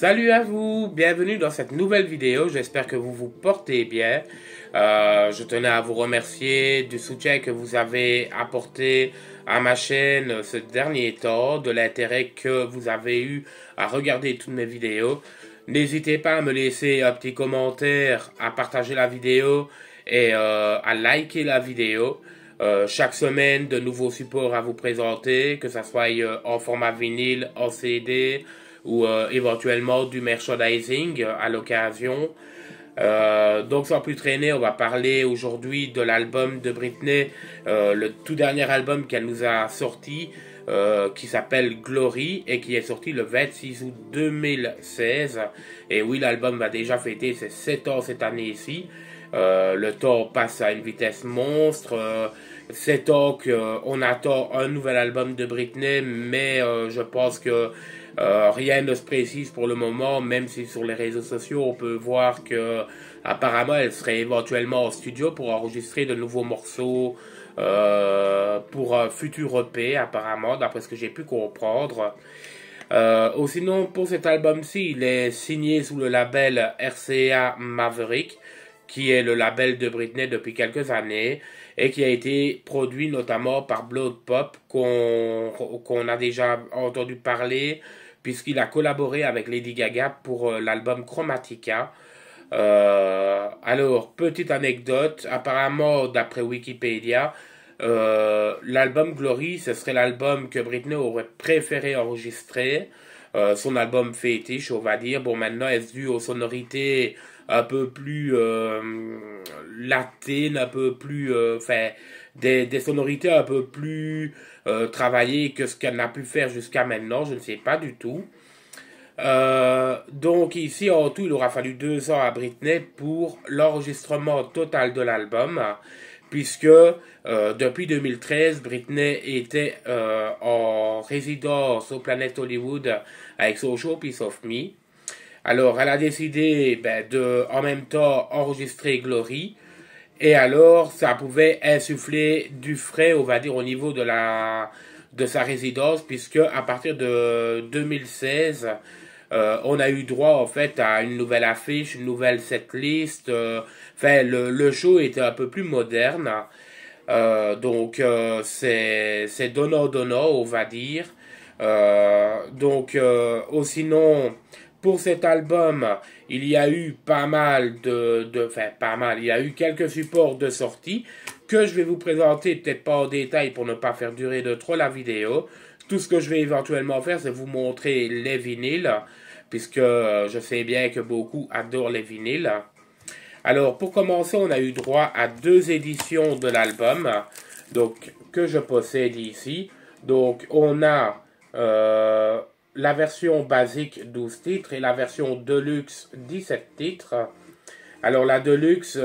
Salut à vous, bienvenue dans cette nouvelle vidéo, j'espère que vous vous portez bien. Je tenais à vous remercier du soutien que vous avez apporté à ma chaîne ce dernier temps, de l'intérêt que vous avez eu à regarder toutes mes vidéos. N'hésitez pas à me laisser un petit commentaire, à partager la vidéo et à liker la vidéo. Chaque semaine, de nouveaux supports à vous présenter, que ça soit en format vinyle, en CD ou éventuellement du merchandising à l'occasion. Donc sans plus traîner, on va parler aujourd'hui de l'album de Britney, le tout dernier album qu'elle nous a sorti, qui s'appelle Glory et qui est sorti le 26 août 2016. Et oui, l'album va déjà fêter ses 7 ans cette année-ci. Le temps passe à une vitesse monstre. 7 ans qu'on attend un nouvel album de Britney, mais je pense que rien ne se précise pour le moment, même si sur les réseaux sociaux on peut voir que apparemment elle serait éventuellement en studio pour enregistrer de nouveaux morceaux pour un futur EP apparemment, d'après ce que j'ai pu comprendre. Ou sinon, pour cet album-ci, il est signé sous le label RCA Maverick, qui est le label de Britney depuis quelques années, et qui a été produit notamment par Blood Pop, qu'on a déjà entendu parler, puisqu'il a collaboré avec Lady Gaga pour l'album Chromatica. Alors, petite anecdote, apparemment, d'après Wikipédia, l'album Glory, ce serait l'album que Britney aurait préféré enregistrer, son album fétiche, on va dire. Bon, maintenant, est-ce dû aux sonorités un peu plus latines, un peu plus, enfin, des sonorités un peu plus travaillées que ce qu'elle n'a pu faire jusqu'à maintenant, je ne sais pas du tout. Donc ici, en tout, il aura fallu 2 ans à Britney pour l'enregistrement total de l'album, puisque depuis 2013, Britney était en résidence au Planet Hollywood avec son show Piece of Me. Alors, elle a décidé de, en même temps, enregistrer Glory, et alors, ça pouvait insuffler du frais, on va dire, au niveau de sa résidence, puisque à partir de 2016, on a eu droit en fait à une nouvelle affiche, une nouvelle setlist. Enfin, le show était un peu plus moderne. Donc c'est donnant, on va dire. Sinon, pour cet album, il y a eu pas mal enfin pas mal, il y a eu quelques supports de sortie que je vais vous présenter, peut-être pas en détail pour ne pas faire durer de trop la vidéo. Tout ce que je vais éventuellement faire, c'est vous montrer les vinyles, puisque je sais bien que beaucoup adorent les vinyles. Alors, pour commencer, on a eu droit à 2 éditions de l'album, donc que je possède ici. Donc, on a la version basique 12 titres et la version deluxe 17 titres. Alors, la deluxe,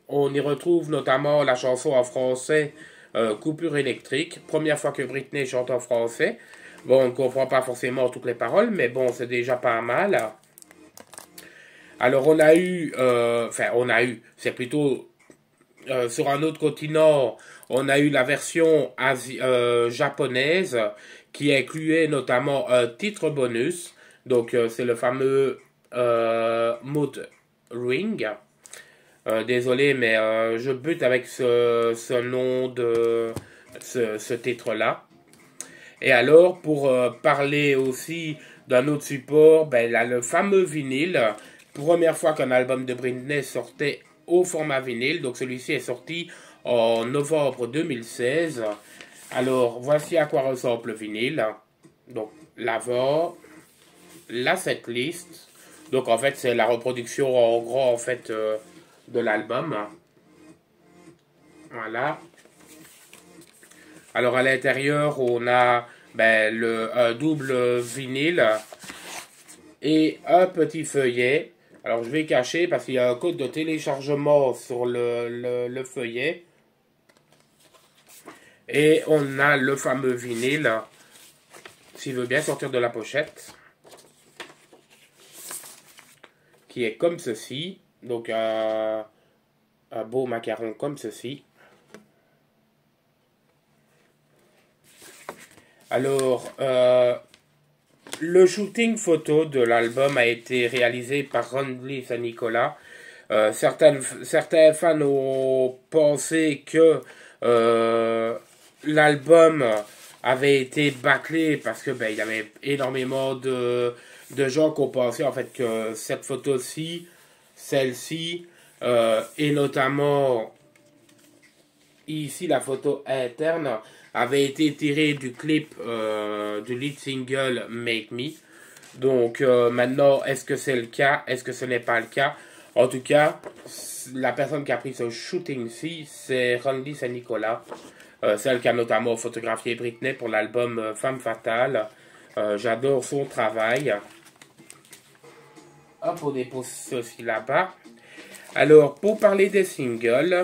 on y retrouve notamment la chanson en français Coupure électrique. Première fois que Britney chante en français. Bon, on ne comprend pas forcément toutes les paroles, mais bon, c'est déjà pas mal. Alors, c'est plutôt sur un autre continent, on a eu la version japonaise qui incluait notamment un titre bonus. Donc, c'est le fameux Mood Ring. Désolé, mais je bute avec ce nom de ce titre-là. Et alors, pour parler aussi d'un autre support, là, le fameux vinyle. Première fois qu'un album de Britney sortait au format vinyle. Donc celui-ci est sorti en novembre 2016. Alors, voici à quoi ressemble le vinyle. Donc, l'avant, la setlist. Donc, en fait, c'est la reproduction en gros, en fait, de l'album. Voilà. Alors, à l'intérieur, on a un double vinyle et un petit feuillet. Alors, je vais cacher parce qu'il y a un code de téléchargement sur le feuillet. Et on a le fameux vinyle, s'il veut bien sortir de la pochette, qui est comme ceci. Donc, un beau macaron comme ceci. Alors, Le shooting photo de l'album a été réalisé par Randy Saint-Nicolas. Certains fans ont pensé que l'album avait été bâclé parce que il y avait énormément de gens qui ont pensé en fait que cette photo-ci, celle-ci, et notamment ici la photo interne, avait été tirée du clip du lead single Make Me. Donc maintenant, est-ce que c'est le cas? Est-ce que ce n'est pas le cas? En tout cas, la personne qui a pris ce shooting-ci, c'est Randy Saint-Nicolas, celle qui a notamment photographié Britney pour l'album Femme Fatale. J'adore son travail. Hop, on dépose ceci là-bas. Alors, pour parler des singles,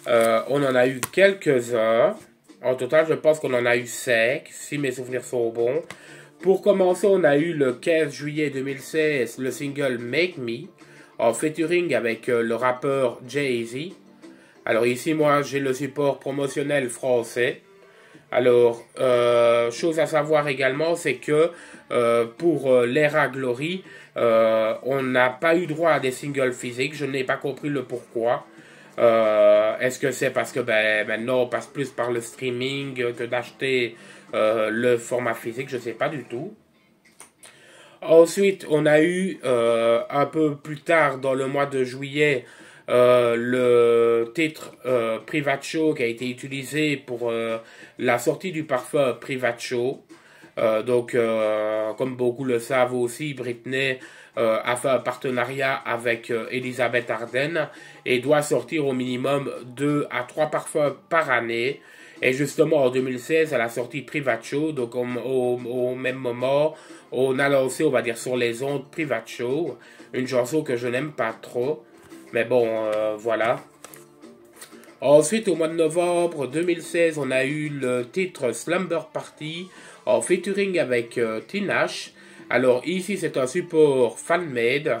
on en a eu quelques-uns. En total, je pense qu'on en a eu 5, si mes souvenirs sont bons. Pour commencer, on a eu le 15 juillet 2016 le single Make Me, en featuring avec le rappeur Jay-Z. Alors ici, moi, j'ai le support promotionnel français. Alors, chose à savoir également, c'est que pour l'Era Glory, on n'a pas eu droit à des singles physiques. Je n'ai pas compris le pourquoi. Est-ce que c'est parce que maintenant on passe plus par le streaming que d'acheter le format physique? Je ne sais pas du tout. Ensuite, on a eu un peu plus tard dans le mois de juillet le titre Private Show qui a été utilisé pour la sortie du parfum Private Show. Donc, comme beaucoup le savent aussi, Britney a fait un partenariat avec Elisabeth Arden et doit sortir au minimum 2 à 3 parfums par année. Et justement, en 2016, elle a sorti Private Show. Donc, au même moment, on a lancé, on va dire, sur les ondes Private Show. Une chanson que je n'aime pas trop. Mais bon, voilà. Ensuite, au mois de novembre 2016, on a eu le titre Slumber Party en featuring avec Tinashe. Alors ici, c'est un support fan-made.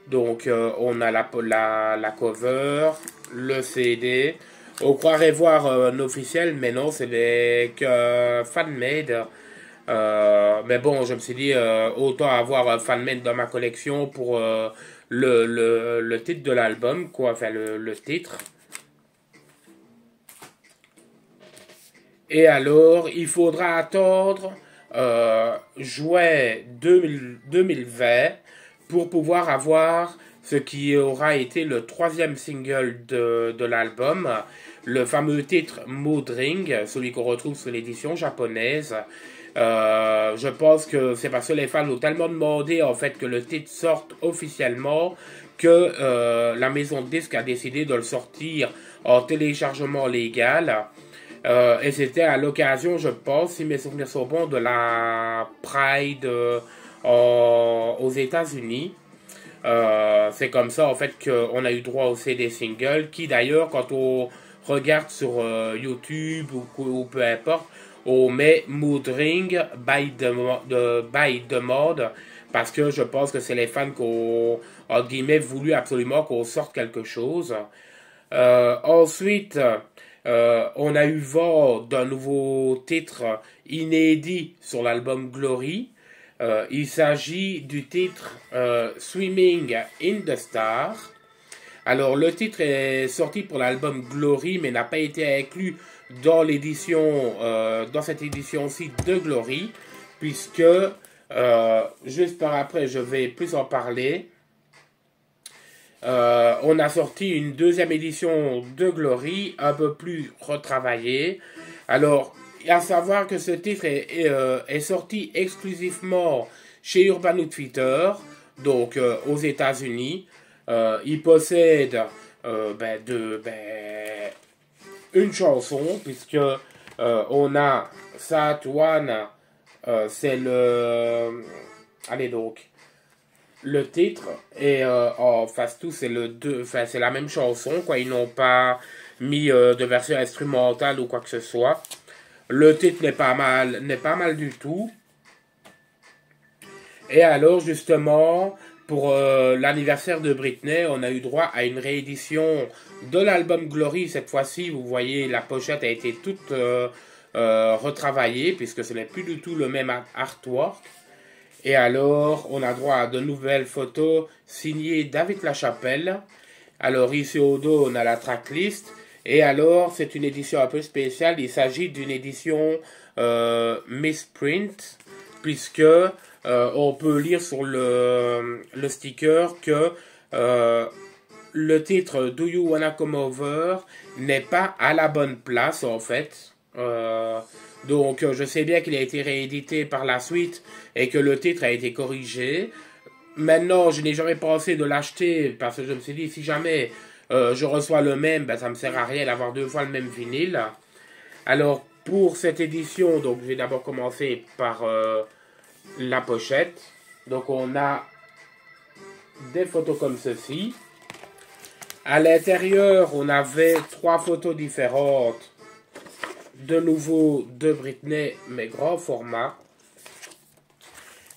Donc, on a la cover, le CD. On croirait voir un officiel, mais non, c'est que fan-made. Mais bon, je me suis dit, autant avoir un fan-made dans ma collection pour le titre de l'album, quoi. Enfin, le titre. Et alors, il faudra attendre juin 2020 pour pouvoir avoir ce qui aura été le 3e single de l'album, le fameux titre Mood Ring, celui qu'on retrouve sur l'édition japonaise. Je pense que c'est parce que les fans ont tellement demandé en fait que le titre sorte officiellement que la maison de disques a décidé de le sortir en téléchargement légal. Et c'était à l'occasion, je pense, si mes souvenirs sont bons, de la Pride aux États-Unis. C'est comme ça, en fait, qu'on a eu droit au CD single, qui d'ailleurs, quand on regarde sur YouTube ou peu importe, on met Mood Ring by Demande, parce que je pense que c'est les fans qui ont, entre guillemets, voulu absolument qu'on sorte quelque chose. Ensuite, on a eu vent d'un nouveau titre inédit sur l'album Glory. Il s'agit du titre Swimming in the Star. Alors le titre est sorti pour l'album Glory mais n'a pas été inclus dans l'édition, dans cette édition-ci de Glory, puisque juste par après je vais plus en parler. On a sorti une 2e édition de Glory, un peu plus retravaillée. Alors, à savoir que ce titre est sorti exclusivement chez Urban Outfitters, donc aux États-Unis. Il possède une chanson, puisque on a Sat One, c'est le... Allez donc... Le titre et en face tout c'est c'est la même chanson quoi, ils n'ont pas mis de version instrumentale ou quoi que ce soit. Le titre n'est pas mal du tout. Et alors justement pour l'anniversaire de Britney, on a eu droit à une réédition de l'album Glory. Cette fois-ci, vous voyez, la pochette a été toute retravaillée puisque ce n'est plus du tout le même artwork. Et alors, on a droit à de nouvelles photos signées David Lachapelle. Alors ici au dos, on a la tracklist. Et alors, c'est une édition un peu spéciale. Il s'agit d'une édition misprint, puisque on peut lire sur le sticker que le titre Do You Wanna Come Over n'est pas à la bonne place en fait. Donc je sais bien qu'il a été réédité par la suite et que le titre a été corrigé. Maintenant, je n'ai jamais pensé de l'acheter parce que je me suis dit si jamais je reçois le même, ben, ça me sert à rien d'avoir deux fois le même vinyle. Alors pour cette édition, donc je vais d'abord commencer par la pochette. Donc on a des photos comme ceci. À l'intérieur, on avait 3 photos différentes. De nouveau de Britney, mais grand format.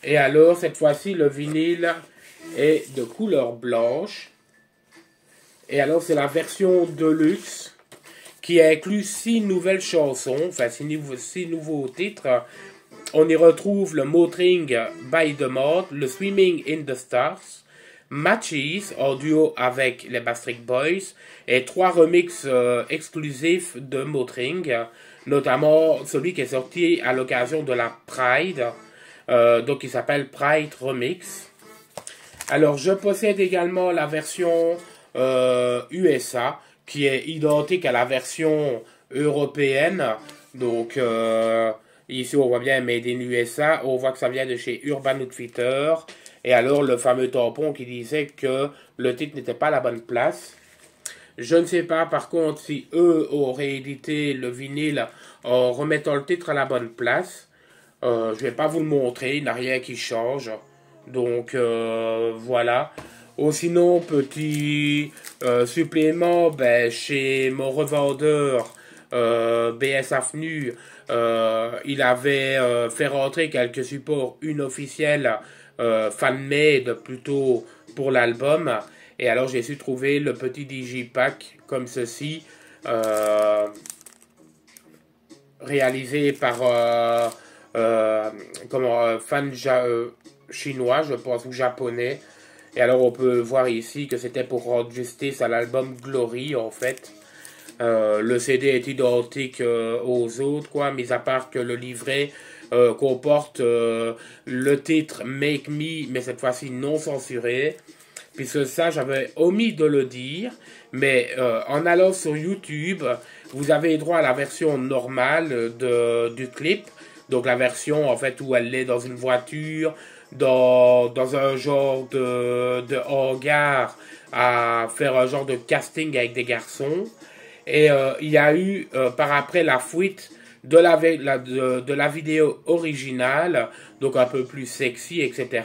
Et alors, cette fois-ci, le vinyle est de couleur blanche. Et alors, c'est la version Deluxe qui inclut 6 nouvelles chansons, enfin 6 nouveaux titres. On y retrouve le Motoring by the Mode, le Swimming in the Stars, Matches en duo avec les Backstreet Boys et 3 remixes exclusifs de Motoring, notamment celui qui est sorti à l'occasion de la Pride, donc il s'appelle Pride Remix. Alors je possède également la version USA qui est identique à la version européenne, donc ici on voit bien Made in USA, on voit que ça vient de chez Urban Outfitters. Et alors, le fameux tampon qui disait que le titre n'était pas à la bonne place. Je ne sais pas, par contre, si eux ont réédité le vinyle en remettant le titre à la bonne place. Je ne vais pas vous le montrer, il n'y a rien qui change. Donc, voilà. Ou sinon, petit supplément, ben, chez mon revendeur BS Avenue, il avait fait rentrer quelques supports unofficiels fan-made plutôt pour l'album. Et alors j'ai su trouver le petit digipack comme ceci, réalisé par fan chinois, je pense, ou japonais. Et alors on peut voir ici que c'était pour rendre justice à l'album Glory en fait. Le CD est identique aux autres, quoi, mis à part que le livret comporte le titre Make Me, mais cette fois-ci non censuré. Puisque ça, j'avais omis de le dire, mais en allant sur YouTube, vous avez droit à la version normale du clip. Donc la version en fait où elle est dans une voiture, dans un genre de hangar, à faire un genre de casting avec des garçons. Et il y a eu par après la fuite de la vidéo originale, donc un peu plus sexy, etc.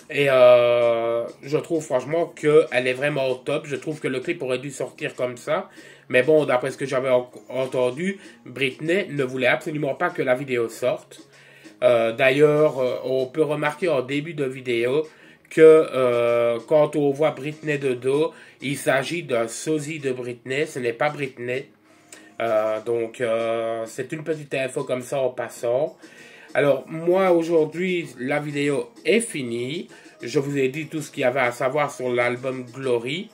Et je trouve franchement qu'elle est vraiment au top. Je trouve que le clip aurait dû sortir comme ça. Mais bon, d'après ce que j'avais entendu, Britney ne voulait absolument pas que la vidéo sorte. D'ailleurs, on peut remarquer en début de vidéo que quand on voit Britney de dos, il s'agit d'un sosie de Britney, ce n'est pas Britney. Donc, c'est une petite info comme ça en passant. Alors, moi, aujourd'hui, la vidéo est finie. Je vous ai dit tout ce qu'il y avait à savoir sur l'album Glory,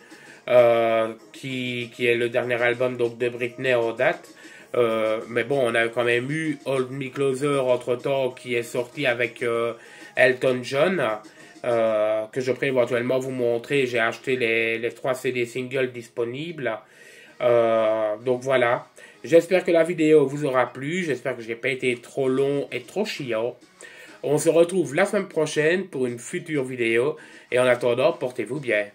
qui est le dernier album donc, de Britney en date. Mais bon, on a quand même eu Hold Me Closer entre-temps, qui est sorti avec Elton John, que je pourrais éventuellement vous montrer. J'ai acheté les 3 CD singles disponibles. Donc voilà. J'espère que la vidéo vous aura plu. J'espère que je n'ai pas été trop long et trop chiant. On se retrouve la semaine prochaine pour une future vidéo. Et en attendant, portez-vous bien.